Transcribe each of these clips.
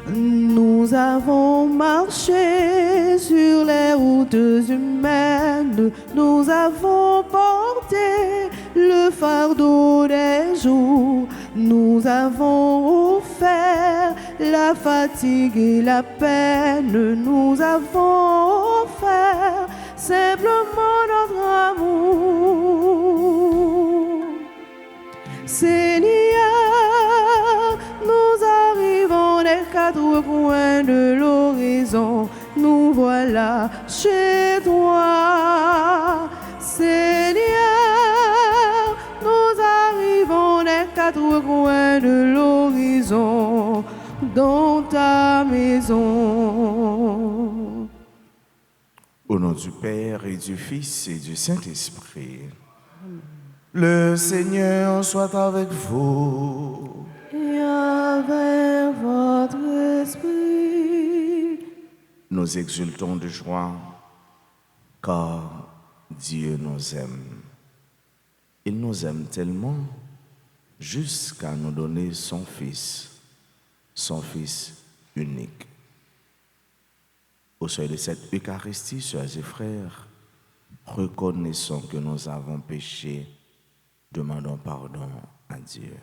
Nous avons marché sur les routes humaines, nous avons porté le fardeau des jours, nous avons offert la fatigue et la peine, nous avons offert simplement notre amour. Seigneur, nous arrivons des quatre coins de l'horizon, nous voilà chez toi. Seigneur, nous arrivons des quatre coins de l'horizon, dans ta maison. Au nom du Père et du Fils et du Saint-Esprit. Le Seigneur soit avec vous. Et avec votre esprit. Nous exultons de joie, car Dieu nous aime. Il nous aime tellement jusqu'à nous donner son Fils unique. Au seuil de cette Eucharistie, sœurs et frères, reconnaissons que nous avons péché. Demandons pardon à Dieu.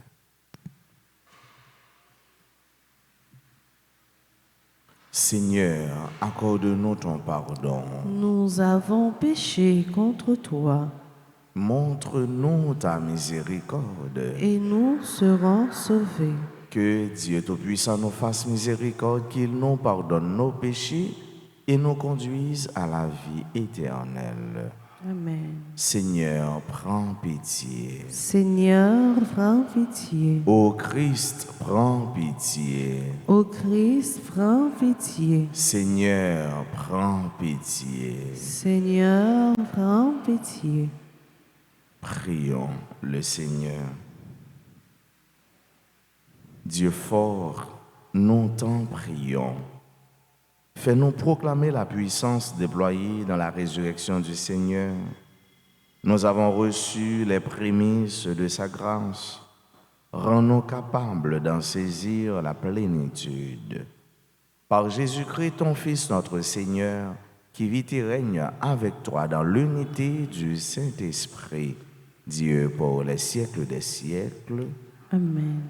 Seigneur, accorde-nous ton pardon. Nous avons péché contre toi. Montre-nous ta miséricorde. Et nous serons sauvés. Que Dieu Tout-Puissant nous fasse miséricorde, qu'il nous pardonne nos péchés et nous conduise à la vie éternelle. Amen. Seigneur, prends pitié. Seigneur, prends pitié. Ô Christ, prends pitié. Ô Christ, prends pitié. Seigneur, prends pitié. Seigneur, prends pitié. Prions le Seigneur. Dieu fort, nous t'en prions. Fais-nous proclamer la puissance déployée dans la résurrection du Seigneur. Nous avons reçu les prémices de sa grâce. Rends-nous capables d'en saisir la plénitude. Par Jésus-Christ, ton Fils, notre Seigneur, qui vit et règne avec toi dans l'unité du Saint-Esprit, Dieu pour les siècles des siècles. Amen.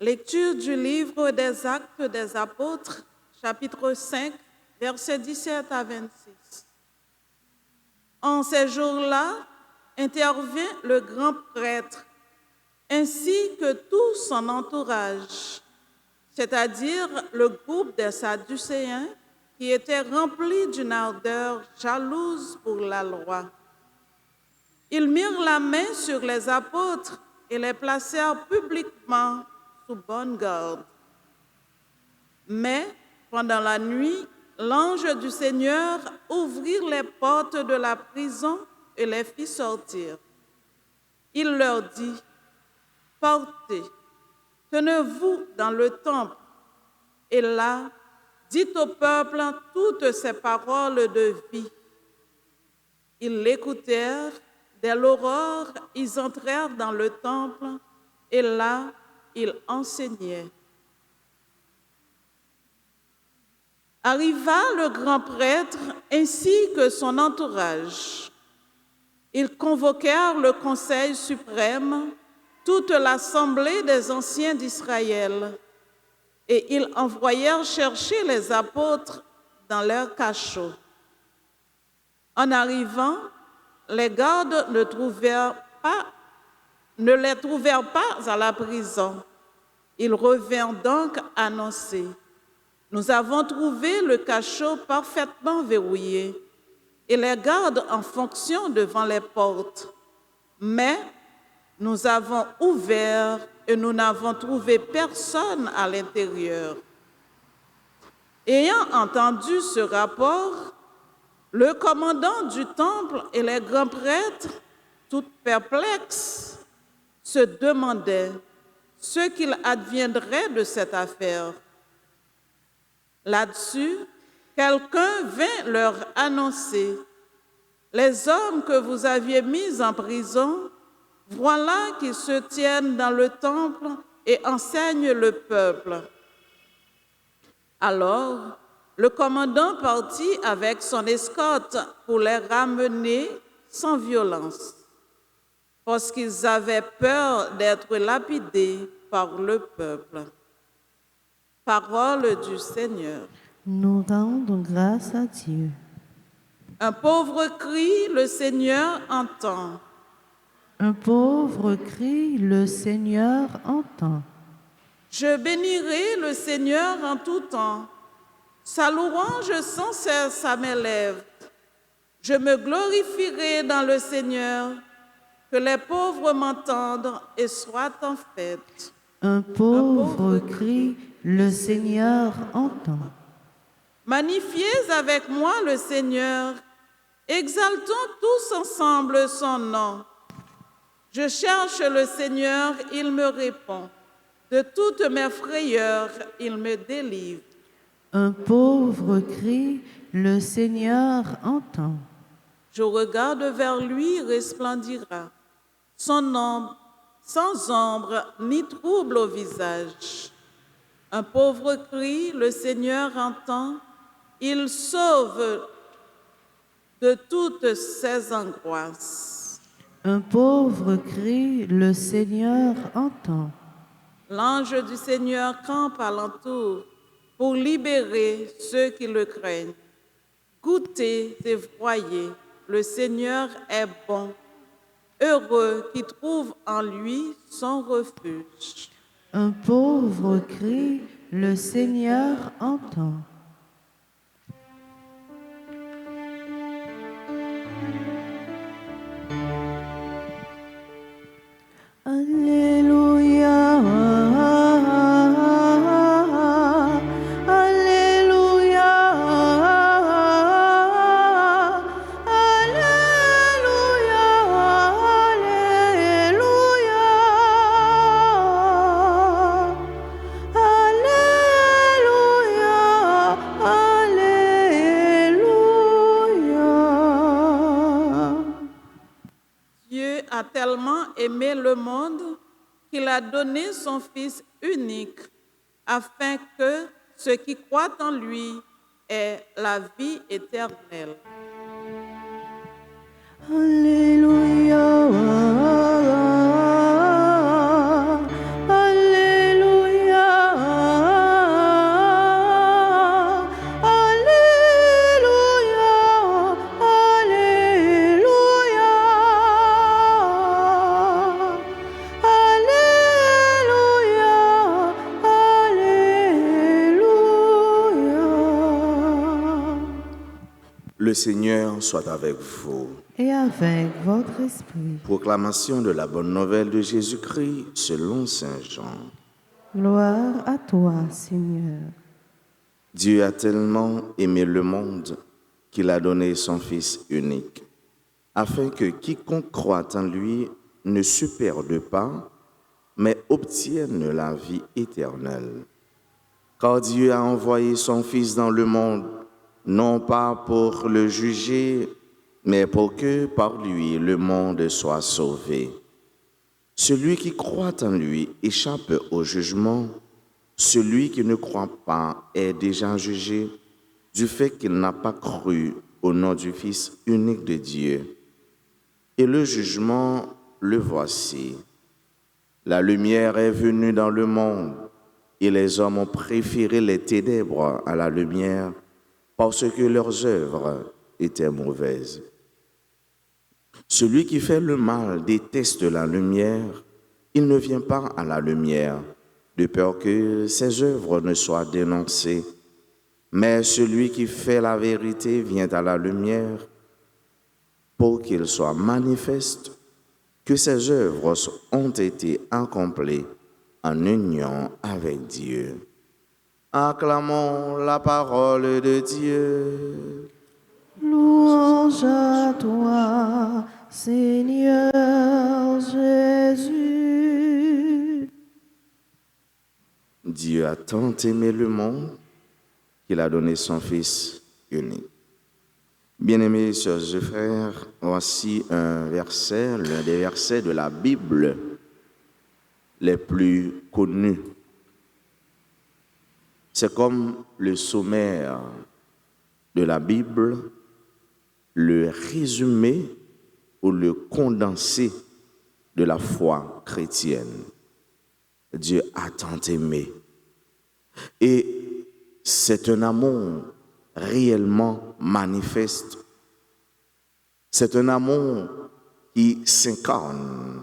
Lecture du livre des Actes des Apôtres, chapitre 5, versets 17 à 26. En ces jours-là, intervint le grand prêtre, ainsi que tout son entourage, c'est-à-dire le groupe des Sadducéens qui étaient remplis d'une ardeur jalouse pour la loi. Ils mirent la main sur les apôtres et les placèrent publiquement sous bonne garde. Mais pendant la nuit, l'ange du Seigneur ouvrit les portes de la prison et les fit sortir. Il leur dit, « Partez, tenez-vous dans le temple, et là, dites au peuple toutes ces paroles de vie. » Ils l'écoutèrent. Dès l'aurore, ils entrèrent dans le temple, et là, ils enseignaient. Arriva le grand prêtre ainsi que son entourage. Ils convoquèrent le Conseil suprême, toute l'assemblée des anciens d'Israël, et ils envoyèrent chercher les apôtres dans leur cachot. En arrivant, les gardes ne les trouvèrent pas à la prison. Ils revinrent donc annoncer, « Nous avons trouvé le cachot parfaitement verrouillé et les gardes en fonction devant les portes. Mais nous avons ouvert et nous n'avons trouvé personne à l'intérieur. Ayant entendu ce rapport, le commandant du temple et les grands prêtres, tout perplexes, se demandaient ce qu'il adviendrait de cette affaire. Là-dessus, quelqu'un vint leur annoncer: « Les hommes que vous aviez mis en prison, voilà qu'ils se tiennent dans le temple et enseignent le peuple. » Alors, le commandant partit avec son escorte pour les ramener sans violence, parce qu'ils avaient peur d'être lapidés par le peuple. Parole du Seigneur. Nous rendons grâce à Dieu. Un pauvre cri, le Seigneur entend. Un pauvre cri, le Seigneur entend. Je bénirai le Seigneur en tout temps. Sa louange sans cesse à mes lèvres. Je me glorifierai dans le Seigneur. Que les pauvres m'entendent et soient en fête. Un pauvre cri, le Seigneur entend. Magnifiez avec moi le Seigneur. Exaltons tous ensemble son nom. Je cherche le Seigneur, il me répond. De toutes mes frayeurs, il me délivre. Un pauvre cri, le Seigneur entend. Je regarde vers lui, il resplendira. Son ombre, sans ombre ni trouble au visage. Un pauvre cri, le Seigneur entend. Il sauve de toutes ses angoisses. Un pauvre cri, le Seigneur entend. L'ange du Seigneur campe alentour pour libérer ceux qui le craignent. Goûtez et voyez, le Seigneur est bon. Heureux qui trouve en lui son refuge. Un pauvre cri, le Seigneur entend. Alléluia, Alléluia, Alléluia, Alléluia, Alléluia. Dieu a tellement aimé le monde qu'il a donné son Fils unique, afin que ceux qui croient en lui aient la vie éternelle. Alléluia, Alléluia, Le Seigneur soit avec vous. et avec votre esprit. Proclamation de la bonne nouvelle de Jésus-Christ selon saint Jean. Gloire à toi, Seigneur. Dieu a tellement aimé le monde qu'il a donné son Fils unique, afin que quiconque croit en lui ne se perde pas, mais obtienne la vie éternelle. Car Dieu a envoyé son Fils dans le monde, non pas pour le juger, mais pour que par lui le monde soit sauvé. Celui qui croit en lui échappe au jugement. Celui qui ne croit pas est déjà jugé du fait qu'il n'a pas cru au nom du Fils unique de Dieu. Et le jugement, le voici. La lumière est venue dans le monde, et les hommes ont préféré les ténèbres à la lumière parce que leurs œuvres étaient mauvaises. Celui qui fait le mal déteste la lumière, il ne vient pas à la lumière, de peur que ses œuvres ne soient dénoncées. Mais celui qui fait la vérité vient à la lumière, pour qu'il soit manifeste que ses œuvres ont été accomplies en union avec Dieu. Acclamons la parole de Dieu. Louange à toi, Seigneur Jésus. Dieu a tant aimé le monde qu'il a donné son Fils unique. Bien-aimés sœurs et frères, voici un verset, l'un des versets de la Bible les plus connus. C'est comme le sommaire de la Bible, le résumé ou le condensé de la foi chrétienne. Dieu a tant aimé. Et c'est un amour réellement manifeste. C'est un amour qui s'incarne.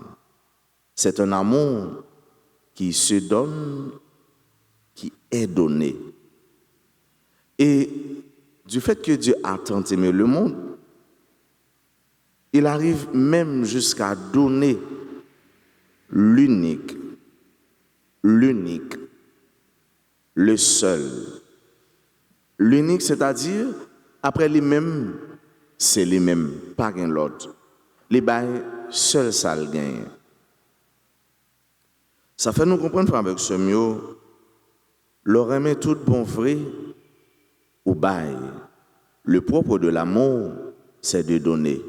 C'est un amour qui se donne, qui est donné. Et du fait que Dieu a tant aimé le monde, il arrive même jusqu'à donner l'unique, le seul. L'unique, c'est-à-dire, après les mêmes, c'est les mêmes, pas qu'un l'autre. Les bails, seul ça le gagne. Ça fait nous comprendre avec ce mot, leur aimer tout bon vrai ou bail. Le propre de l'amour, c'est de donner.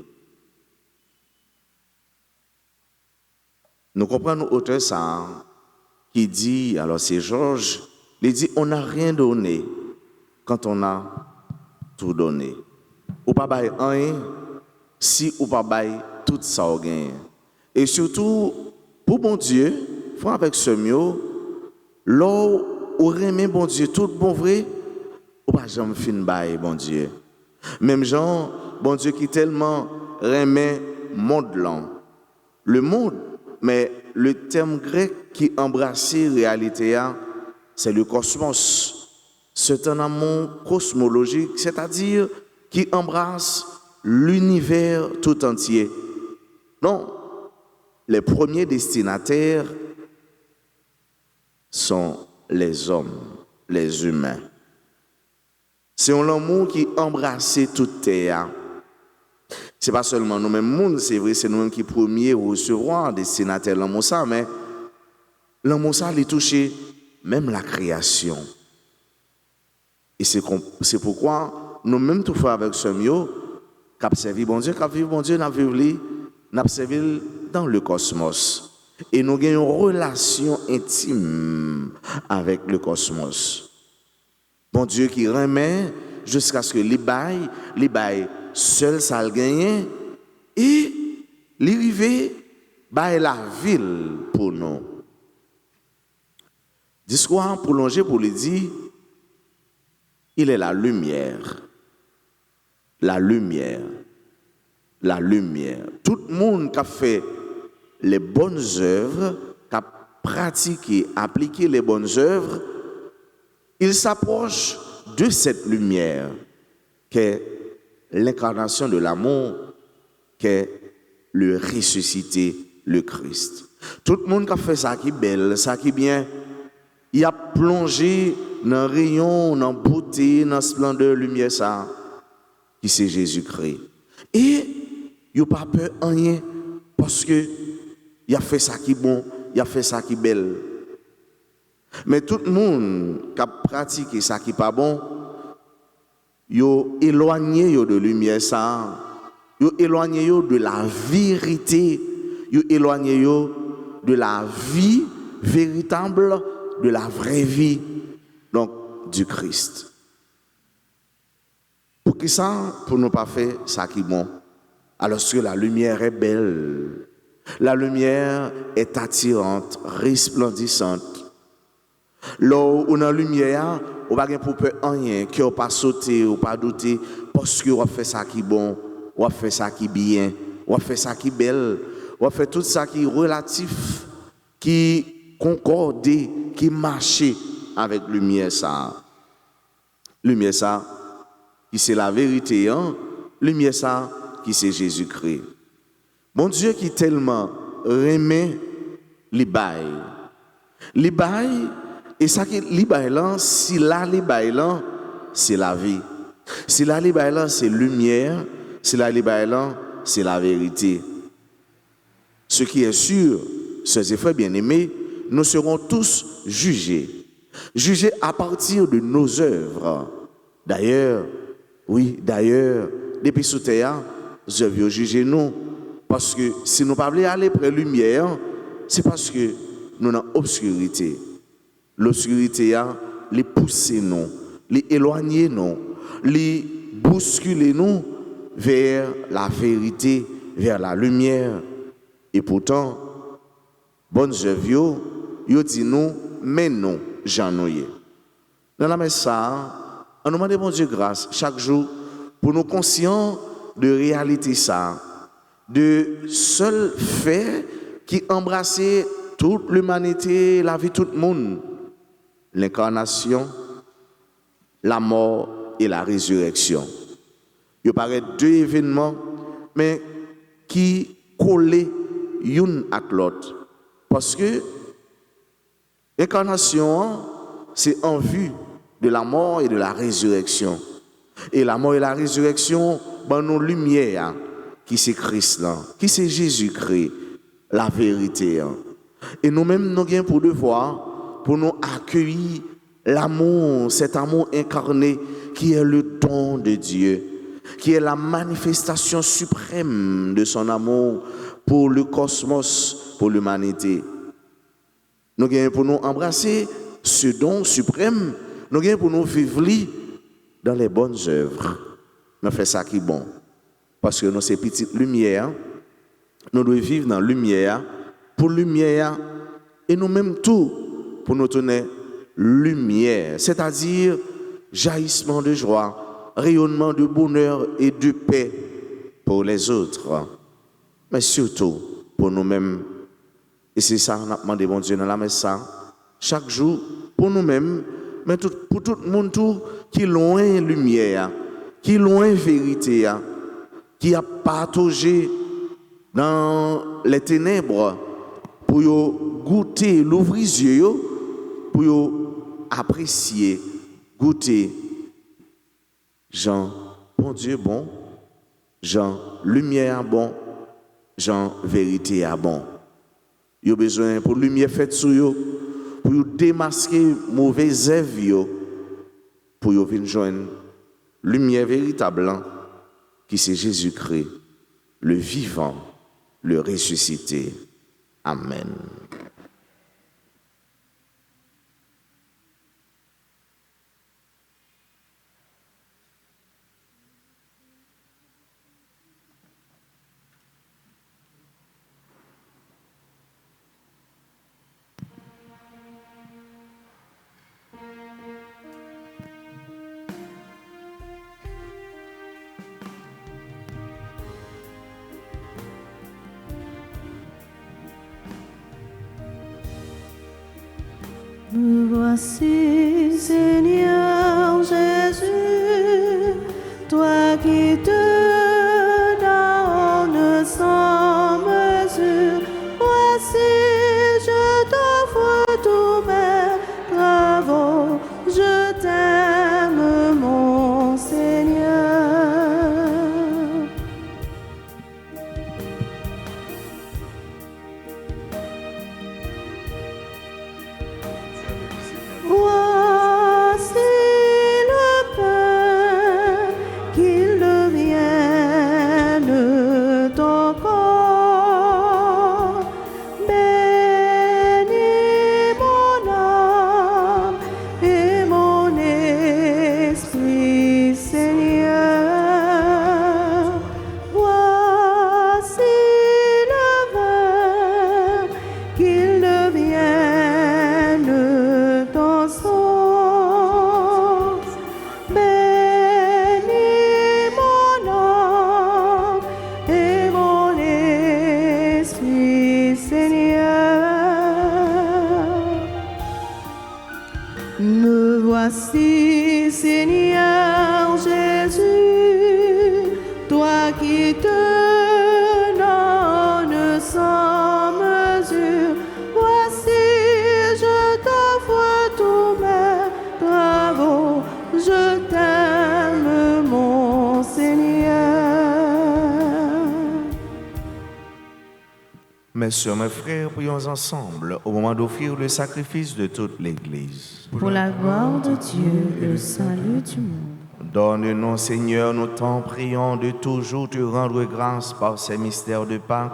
Nous comprenons auteur ça qui dit, alors c'est Georges, il dit on n'a rien donné quand on a tout donné. Ou pas bail rien si ou pas bail tout ça au gain. Et surtout pour bon Dieu, faut avec ce mot, l'eau ou remet bon Dieu tout bon vrai ou pas jamais fin bail bon Dieu. Même Jean, bon Dieu qui tellement remet monde là. Le monde, mais le terme grec qui embrassait réalité, c'est le cosmos. C'est un amour cosmologique, c'est-à-dire qui embrasse l'univers tout entier. Non, les premiers destinataires sont les hommes, les humains. C'est un amour qui embrasse toute terre. Ce n'est pas seulement nous-mêmes, c'est vrai, c'est nous-mêmes qui premiers recevoir destinataires de l'amour, mais l'amour, il touche même la création. Et c'est pourquoi nous-mêmes, tout fois avec ce mieux, qu'à servir bon Dieu, qu'à vivre bon Dieu, n'a servi dans le cosmos. Et nous avons une relation intime avec le cosmos. Bon Dieu qui remet jusqu'à ce que les bails seul ça le gagne et l'arrivée bail la ville pour nous. Discours prolongé pour lui dire il est la lumière. La lumière. La lumière. Tout le monde qui a fait les bonnes œuvres, qui a pratiqué, appliqué les bonnes œuvres, il s'approche de cette lumière qu'est l'incarnation de l'amour, qu'est le ressuscité, le Christ. Tout le monde qui a fait ça qui est belle, ça qui est bien, il a plongé dans le rayon, dans la beauté, dans la splendeur, lumière, ça, qui c'est Jésus-Christ. Et il n'a pas peur de rien, parce que il a fait ça qui est bon, il a fait ça qui est belle. Mais tout le monde qui a pratiqué ça qui n'est pas bon, il a éloigné de lumière, ça, il a éloigné de la vérité, il a éloigné de la vie véritable, de la vraie vie, donc du Christ. Pour qui ça? Pour ne pas faire ça qui est bon. Alors que la lumière est belle, la lumière est attirante, resplendissante. Là où dans la lumière, on va pas pour peur rien, qui on pas sauter ou pas douter, parce que on fait ça qui est bon, on fait ça qui est bien, on fait ça qui est belle, on fait tout ça qui est relatif, qui concorde, qui marche avec lumière ça. Lumière ça, qui c'est la vérité, hein? Lumière ça, qui c'est Jésus-Christ. Bon Dieu qui tellement remet les bails. Les bails, et ça qui les bails là, si là les bails là, c'est la vie. Si là les bails là, c'est lumière. Si là les bails là, c'est la vérité. Ce qui est sûr, ces frères bien-aimés, nous serons tous jugés. Jugés à partir de nos œuvres. D'ailleurs, depuis sous terre, je veux juger nous. Parce que si nous ne pouvons pas aller près de la lumière, c'est parce que nous sommes dans l'obscurité. L'obscurité, les pousser nous, les éloigner nous, les bousculer nous vers la vérité, vers la lumière. Et pourtant, bonnes œuvres, yo dit nous, mais non, j'en ai. Dans la messe, on nous demande bon Dieu grâce chaque jour pour nous conscients de réalité ça, de seul fait qui embrassait toute l'humanité, la vie de tout le monde, l'incarnation, la mort et la résurrection. Il paraît deux événements, mais qui collaient l'un à l'autre. Parce que l'incarnation, c'est en vue de la mort et de la résurrection. Et la mort et la résurrection, ben nos lumières, qui c'est Christ là, qui c'est Jésus-Christ, la vérité. Et nous-mêmes, nous avons pour devoir, pour nous accueillir l'amour, cet amour incarné qui est le don de Dieu, qui est la manifestation suprême de son amour pour le cosmos, pour l'humanité. Nous avons pour nous embrasser ce don suprême, nous avons pour nous vivre dans les bonnes œuvres. Nous faisons ça qui est bon. Parce que nous, ces petites lumières, nous devons vivre dans la lumière, pour lumière, et nous-mêmes tout, pour nous donner lumière, c'est-à-dire jaillissement de joie, rayonnement de bonheur et de paix pour les autres, mais surtout pour nous-mêmes. Et c'est ça qu'on a demandé, bon Dieu, dans la messe, chaque jour, pour nous-mêmes, mais pour tout le monde tout, qui est loin lumière, qui est loin vérité, qui a partagé dans les ténèbres, pour goûter, l'ouvrir les yeux, pour apprécier, goûter, Jean, bon Dieu bon, Jean, lumière bon, Jean, vérité à bon. Il y a besoin pour lumière faite sur eux, pour démasquer mauvais œuvres, pour venir joindre lumière véritable, qui c'est Jésus-Christ, le vivant, le ressuscité. Amen. Nous voici, Seigneur Jésus, toi qui te donnes sans mesure. Voici, je t'offre tous mes travaux, je t'aime, mon Seigneur. Voici le pain qu'il devient. Mes sœurs, mes frères, prions ensemble au moment d'offrir le sacrifice de toute l'Église. Pour la gloire de Dieu et le salut du monde. Donne-nous, Seigneur, nous t'en prions de toujours te rendre grâce par ces mystères de Pâques,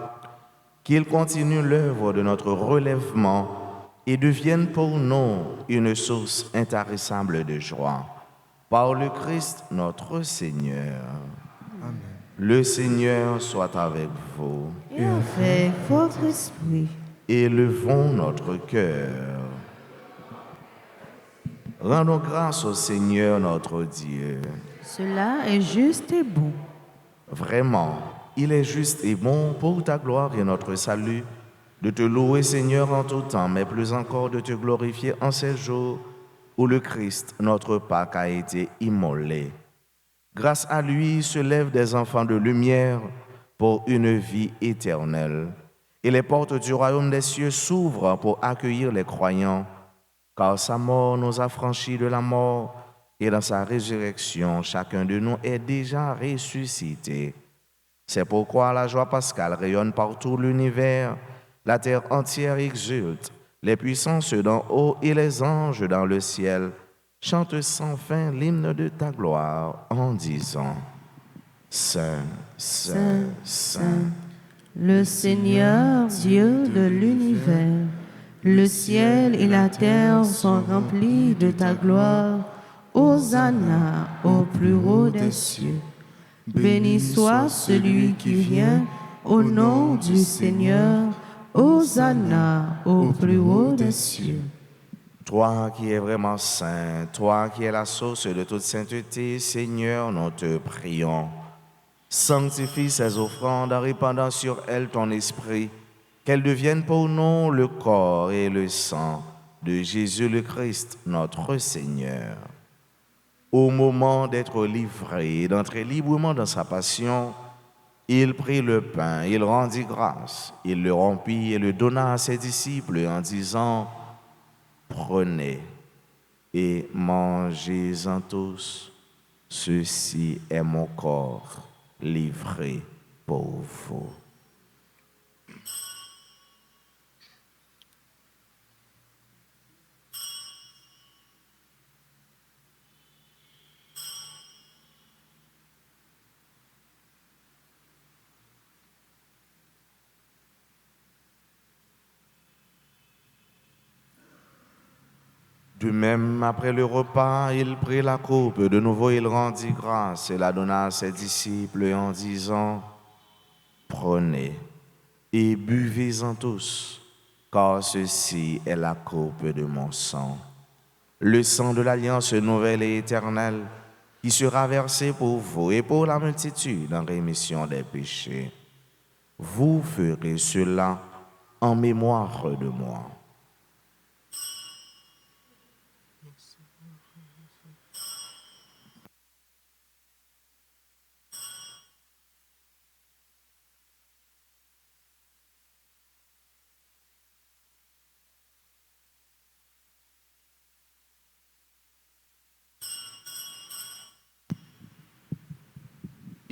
qu'ils continuent l'œuvre de notre relèvement et deviennent pour nous une source intarissable de joie. Par le Christ notre Seigneur. Amen. Le Seigneur soit avec vous. Et avec votre esprit. Élevons notre cœur. Rendons grâce au Seigneur notre Dieu. Cela est juste et bon. Vraiment, il est juste et bon pour ta gloire et notre salut de te louer, Seigneur, en tout temps, mais plus encore de te glorifier en ces jours où le Christ, notre Pâque, a été immolé. Grâce à lui se lèvent des enfants de lumière pour une vie éternelle. Et les portes du royaume des cieux s'ouvrent pour accueillir les croyants, car sa mort nous a franchis de la mort, et dans sa résurrection, chacun de nous est déjà ressuscité. C'est pourquoi la joie pascale rayonne par tout l'univers, la terre entière exulte, les puissances d'en haut et les anges dans le ciel chantent sans fin l'hymne de ta gloire en disant « Saint, Saint, Saint, le Seigneur Dieu de l'univers, le ciel et la terre sont remplis de ta gloire. Hosanna au plus haut des cieux. Béni soit celui qui vient au nom du Seigneur. Hosanna au plus haut des cieux. » Toi qui es vraiment saint, toi qui es la source de toute sainteté, Seigneur, nous te prions. Sanctifie ces offrandes en répandant sur elles ton esprit, qu'elles deviennent pour nous le corps et le sang de Jésus le Christ, notre Seigneur. Au moment d'être livré et d'entrer librement dans sa passion, il prit le pain, il rendit grâce, il le rompit et le donna à ses disciples en disant « Prenez et mangez-en tous, ceci est mon corps livré pour vous. » De même, après le repas, il prit la coupe. De nouveau, il rendit grâce et la donna à ses disciples en disant « Prenez et buvez-en tous, car ceci est la coupe de mon sang, le sang de l'alliance nouvelle et éternelle, qui sera versé pour vous et pour la multitude en rémission des péchés. Vous ferez cela en mémoire de moi. »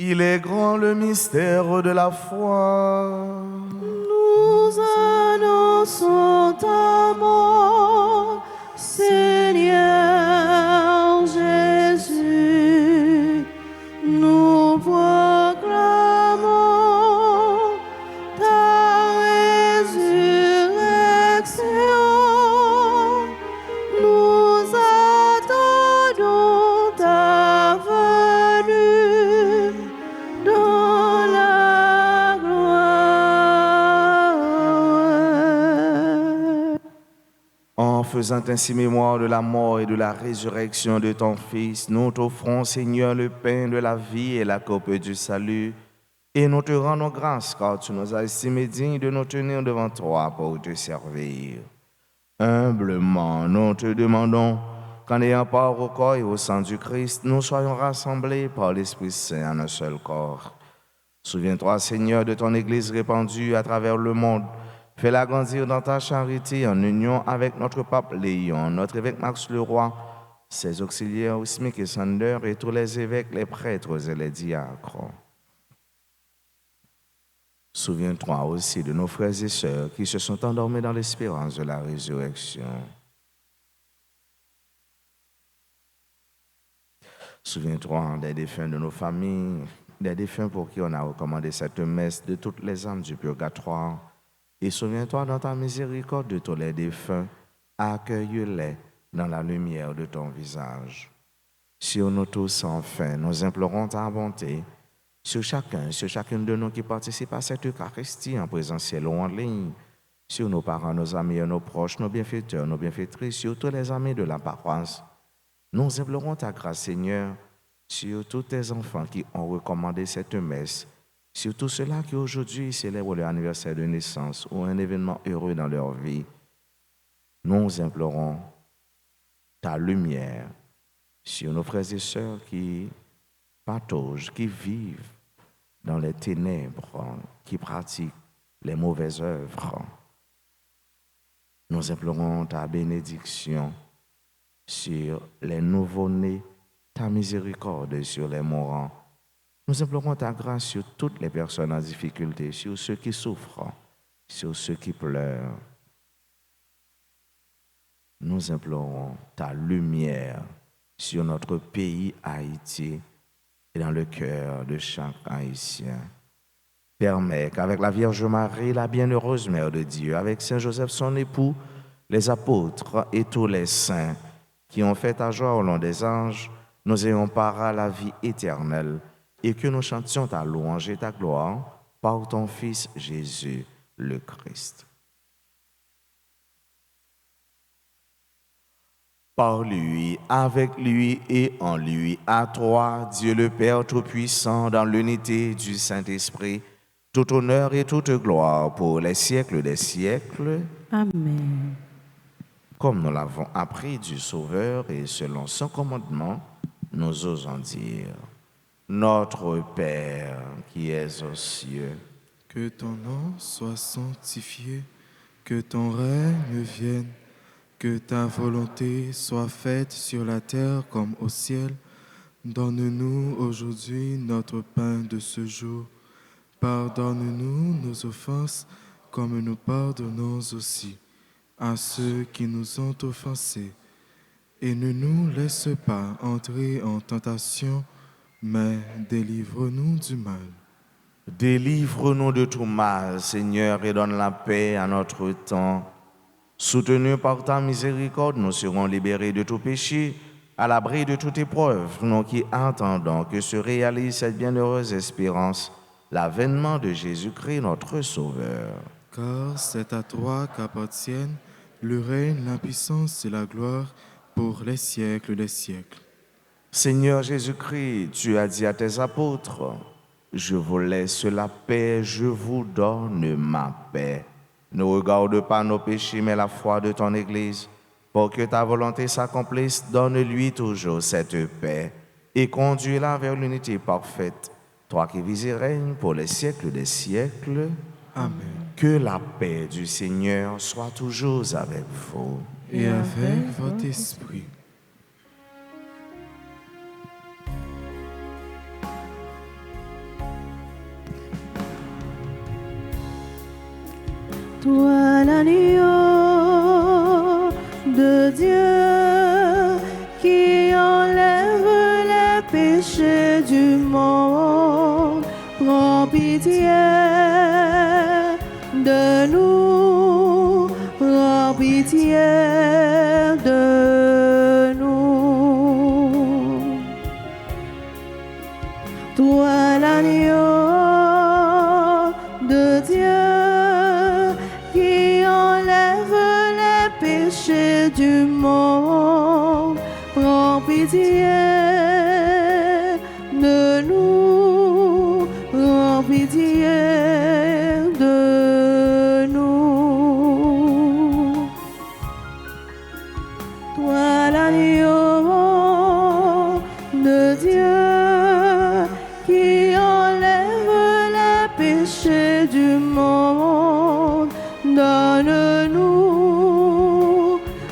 Il est grand le mystère de la foi. Nous annonçons ta mort, Seigneur Jésus. Nous proclamons ta résurrection. Nous attendons ta venue dans la gloire. En faisant ainsi mémoire de la mort et de la résurrection de ton Fils, nous t'offrons, Seigneur, le pain de la vie et la coupe du salut. Et nous te rendons grâce car tu nous as estimés dignes de nous tenir devant toi pour te servir. Humblement, nous te demandons qu'en ayant part au corps et au sang du Christ, nous soyons rassemblés par l'Esprit Saint en un seul corps. Souviens-toi, Seigneur, de ton Église répandue à travers le monde. Fais-la grandir dans ta charité en union avec notre pape Léon, notre évêque Max le Roi, ses auxiliaires Osmic et Sander et tous les évêques, les prêtres et les diacres. Souviens-toi aussi de nos frères et sœurs qui se sont endormis dans l'espérance de la résurrection. Souviens-toi des défunts de nos familles, des défunts pour qui on a recommandé cette messe, de toutes les âmes du purgatoire. Et souviens-toi dans ta miséricorde de tous les défunts, accueille-les dans la lumière de ton visage. Sur nous tous, enfin, nous implorons ta bonté, sur chacune de nous qui participe à cette Eucharistie en présentiel ou en ligne, sur nos parents, nos amis et nos proches, nos bienfaiteurs, nos bienfaitrices, sur tous les amis de la paroisse. Nous implorons ta grâce, Seigneur, sur tous tes enfants qui ont recommandé cette messe, sur tous ceux-là qui aujourd'hui célèbrent leur anniversaire de naissance ou un événement heureux dans leur vie. Nous implorons ta lumière sur nos frères et sœurs qui pataugent, qui vivent dans les ténèbres, qui pratiquent les mauvaises œuvres. Nous implorons ta bénédiction sur les nouveau-nés, ta miséricorde sur les mourants. Nous implorons ta grâce sur toutes les personnes en difficulté, sur ceux qui souffrent, sur ceux qui pleurent. Nous implorons ta lumière sur notre pays Haïti et dans le cœur de chaque Haïtien. Permets qu'avec la Vierge Marie, la bienheureuse Mère de Dieu, avec Saint Joseph son époux, les apôtres et tous les saints qui ont fait ta joie au long des anges, nous ayons part à la vie éternelle et que nous chantions ta louange et ta gloire par ton Fils Jésus le Christ. Par lui, avec lui et en lui, à toi, Dieu le Père Tout-Puissant, dans l'unité du Saint-Esprit, tout honneur et toute gloire pour les siècles des siècles. Amen. Comme nous l'avons appris du Sauveur et selon son commandement, nous osons dire: Notre Père qui es aux cieux, que ton nom soit sanctifié, que ton règne vienne, que ta volonté soit faite sur la terre comme au ciel. Donne-nous aujourd'hui notre pain de ce jour. Pardonne-nous nos offenses comme nous pardonnons aussi à ceux qui nous ont offensés. Et ne nous laisse pas entrer en tentation, mais délivre-nous du mal. délivre-nous de tout mal, Seigneur, et donne la paix à notre temps. Soutenus par ta miséricorde, nous serons libérés de tout péché, à l'abri de toute épreuve, nous qui attendons que se réalise cette bienheureuse espérance, l'avènement de Jésus-Christ, notre Sauveur. Car c'est à toi qu'appartiennent le règne, la puissance et la gloire pour les siècles des siècles. Seigneur Jésus-Christ, tu as dit à tes apôtres: je vous laisse la paix, je vous donne ma paix. Ne regarde pas nos péchés, mais la foi de ton Église. Pour que ta volonté s'accomplisse, donne-lui toujours cette paix et conduis-la vers l'unité parfaite. Toi qui vis et règnes pour les siècles des siècles. Amen. Que la paix du Seigneur soit toujours avec vous. Et avec votre esprit. Toi l'agneau de Dieu qui enlève les péchés du monde, prends pitié de nous, prends pitié de nous. Toi l'agneau de Dieu qui enlève les péchés du monde, prends pitié de nous, prends pitié de nous. Toi l'agneau de Dieu qui enlève les péchés du monde, donne-nous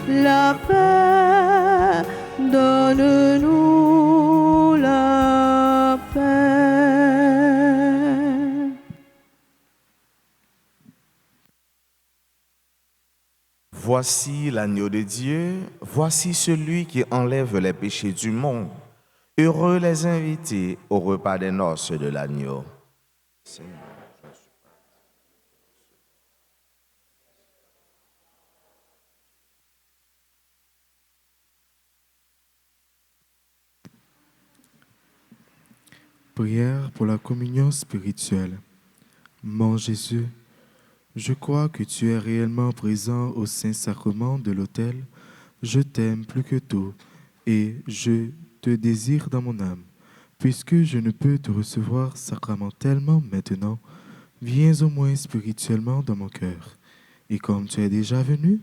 la paix, donne-nous. 'nous la paix. Voici l'agneau de Dieu, voici celui qui enlève les péchés du monde. Heureux les invités au repas des noces de l'agneau. Seigneur. Prière pour la communion spirituelle. Mon Jésus, je crois que tu es réellement présent au Saint-Sacrement de l'autel. Je t'aime plus que tout et je te désire dans mon âme. Puisque je ne peux te recevoir sacramentellement maintenant, viens au moins spirituellement dans mon cœur. Et comme tu es déjà venu,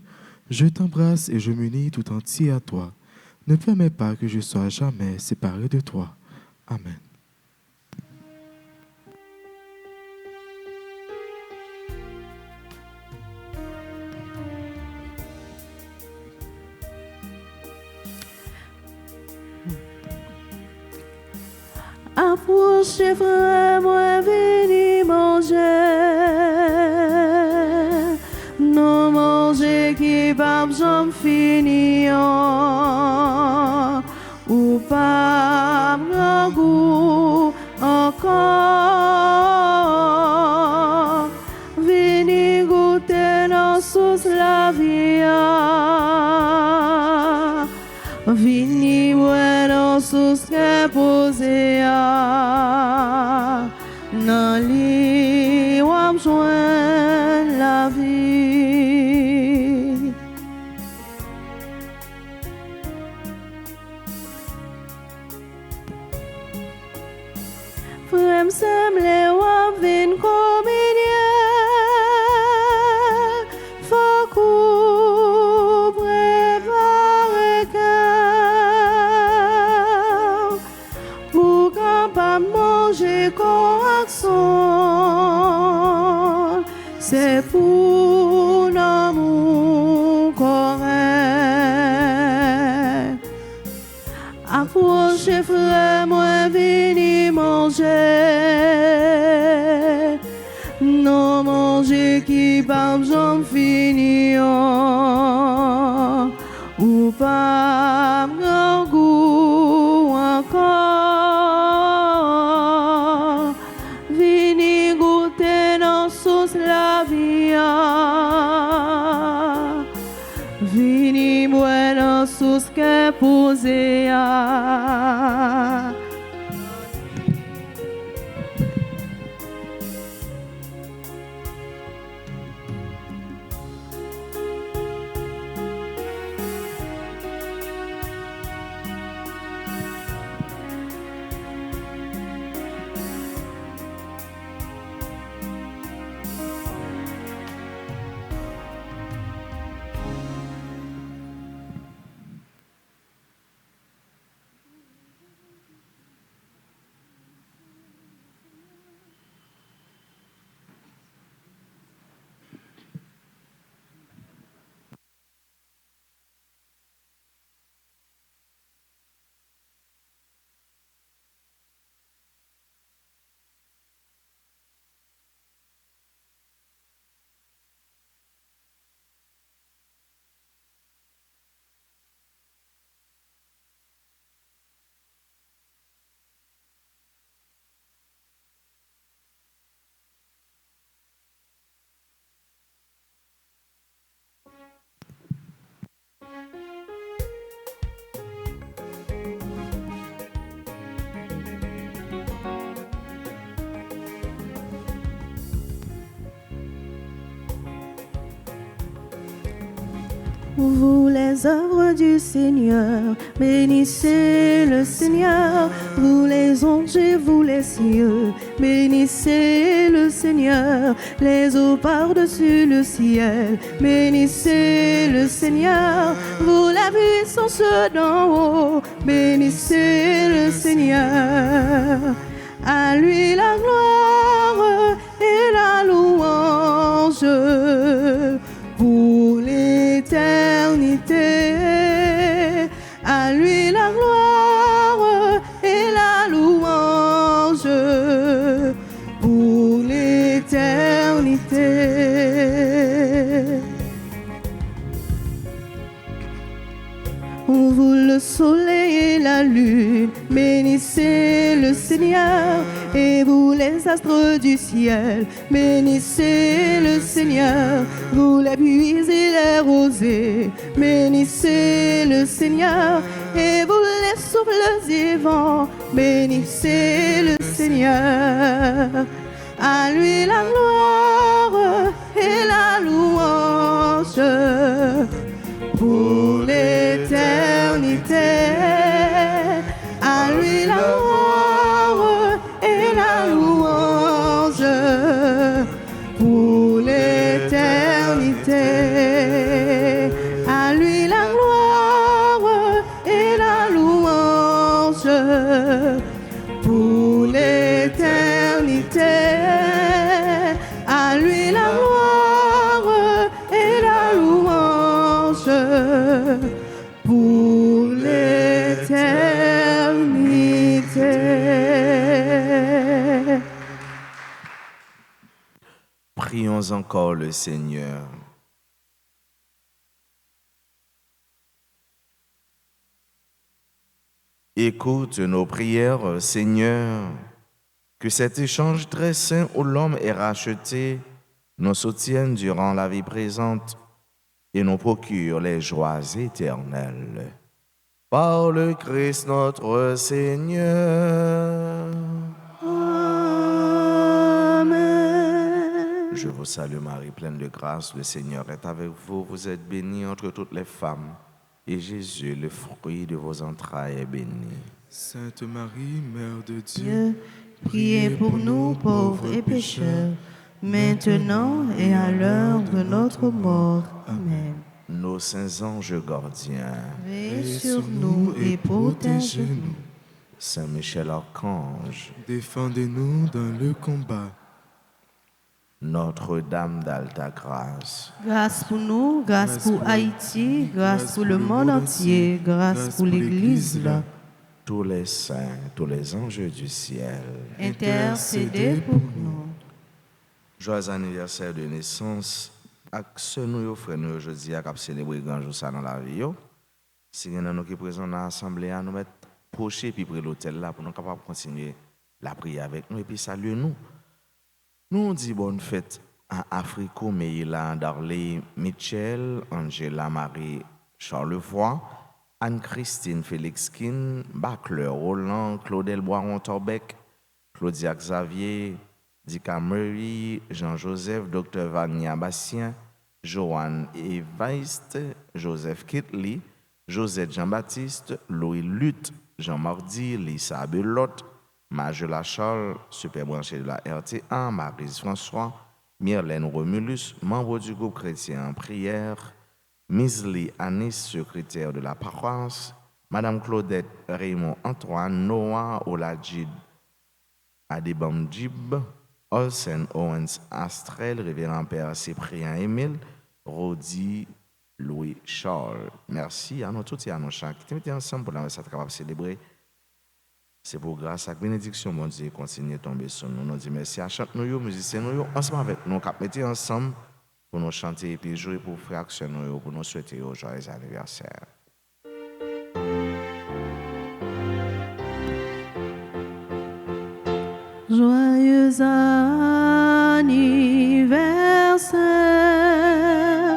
je t'embrasse et je m'unis tout entier à toi. Ne permets pas que je sois jamais séparé de toi. Amen. Approchez, frère, moi, venez manger. Non, manger qui va j'en finir. Ou pas un goût encore. Venez goûter nos sous la vie. Vini bueno sus que posea nan li wap jwen la vie. Frem semble wap vin komedie fakou prepare cœur pour capable manger correction. C'est pour l'amour correct. Approchez, frère, moi, venez manger. Non, manger qui parle, j'en finis. Ou pas un goût encore. Venez goûter dans sauce la vie. Venez boire dans sauce que posée. Vous les œuvres du Seigneur, bénissez le Seigneur. Vous les anges et vous les cieux, bénissez le Seigneur. Les eaux par-dessus le ciel, bénissez le Seigneur. Vous la puissance d'en haut, bénissez le Seigneur. À lui la gloire et la louange pour l'éternité. À lui la gloire et la louange pour l'éternité. Seigneur, et vous les astres du ciel, bénissez le Seigneur, vous les puits et les rosées, bénissez le Seigneur, et vous les souffles et vents, bénissez le Seigneur. À lui la gloire et la louange pour l'éternité. À lui la gloire et la louange pour l'éternité. À lui la gloire et la louange pour l'éternité. À lui la gloire et la louange pour l'éternité. Prions encore le Seigneur. Écoute nos prières, Seigneur, que cet échange très saint où l'homme est racheté nous soutienne durant la vie présente et nous procure les joies éternelles. Par le Christ notre Seigneur. Amen. Je vous salue Marie, pleine de grâce, le Seigneur est avec vous. Vous êtes bénie entre toutes les femmes, et Jésus, le fruit de vos entrailles, est béni. Sainte Marie, Mère de Dieu, Dieu, priez pour nous pauvres et pécheurs, maintenant et à l'heure de notre mort. Amen. Nos saints anges gardiens, Veillez sur nous et protégez-nous. Saint Michel Archange, défendez-nous dans le combat. Notre-Dame d'Alta Grâce, Grâce pour nous, grâce pour Haïti, grâce pour le monde entier, grâce pour l'Église là. tous les saints, tous les anges du ciel, Intercédez pour nous. joyeux anniversaire de naissance, à ceux nous frères nous aujourd'hui à célébrer grand jour ça dans la vie. Si nous nous qui présents dans l'assemblée, nous mettre procher puis près l'hôtel là pour nous capables continuer la prière avec nous et puis saluer nous. Nous on dit bonne fête à Africo Meila Darley Michel, Angela Marie Charlevoix, Anne-Christine Félix-Kin, Bacler Roland, Claudel Boiron-Torbec, Claudia Xavier, Dika Murray, Jean-Joseph, Dr. Vania Bastien, Joanne Evaiste, Joseph Kitley, Josette Jean-Baptiste, Louis Lutte, Jean Mardi, Lisa Belotte, Majela Charles, super branché de la RTA, Maryse François, Myrlène Romulus, membre du groupe chrétien en prière, Misli Anis, secrétaire de la paroisse, Madame Claudette Raymond Antoine, Noah Oladjid Adebamdjib, Olsen Owens Astrel, Révérend Père Cyprien Émile, Rodi Louis Charles. Merci à nous tous et à nos chants qui étaient ensemble pour la capable de célébrer. C'est pour grâce à la bénédiction, mon Dieu, continue de tomber sur nous. Nous disons merci à chante nous, musiciens nous, ensemble avec nous, qui mettons ensemble pour nous chanter et puis jouer pour frères nous, pour nous souhaiter un joyeux anniversaire. Joyeux anniversaire,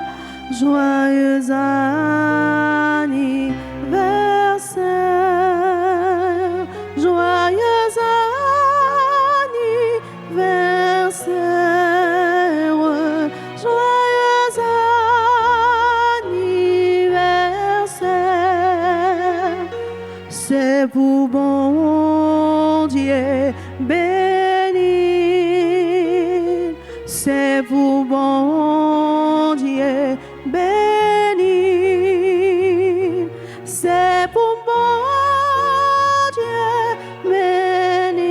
joyeux anniversaire, joyeux anniversaire, joyeux anniversaire. C'est pour bon Dieu béni, c'est pour bon Dieu béni, c'est pour bon Dieu béni,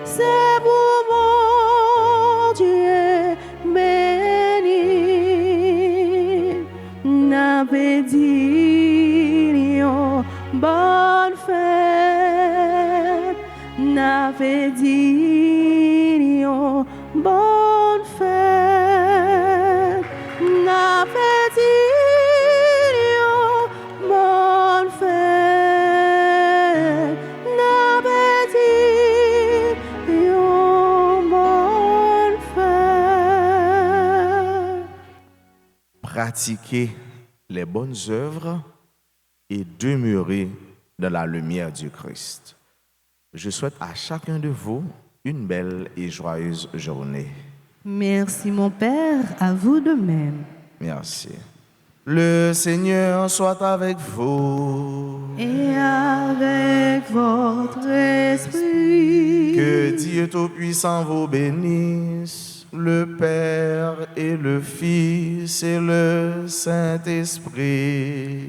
c'est pour bon Dieu béni. N'avez dit bonne fête, n'avait dit bonne fête, n'avait dit bonne fête, n'avait pratiquer les bonnes œuvres et demeurer dans la lumière du Christ. Je souhaite à chacun de vous une belle et joyeuse journée. Merci mon Père, à vous de même. Merci. Le Seigneur soit avec vous. Et avec votre esprit. Que Dieu Tout-Puissant vous bénisse, le Père et le Fils et le Saint-Esprit.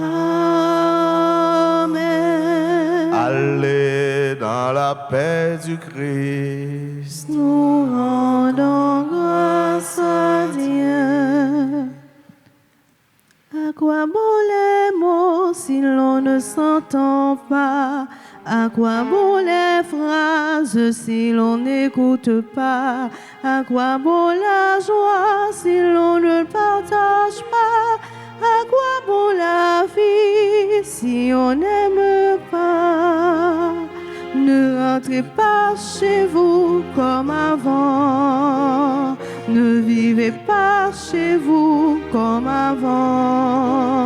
Amen. Allez dans la paix du Christ. Nous rendons grâce à Dieu. À quoi bon les mots si l'on ne s'entend pas? À quoi bon les phrases si l'on n'écoute pas? À quoi bon la joie si l'on ne partage pas? À quoi bon la vie si on n'aime pas? Ne rentrez pas chez vous comme avant. Ne vivez pas chez vous comme avant.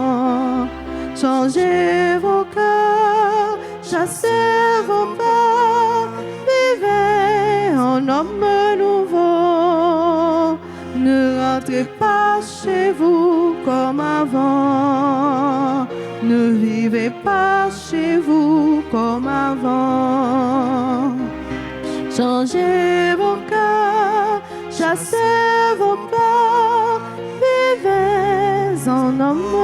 Changez vos cœurs, chassez vos peurs, vivez en homme nouveau. Ne rentrez pas chez vous comme avant. Ne vivez pas chez vous comme avant. Changez vos cœurs, chassez vos peurs, vivez en homme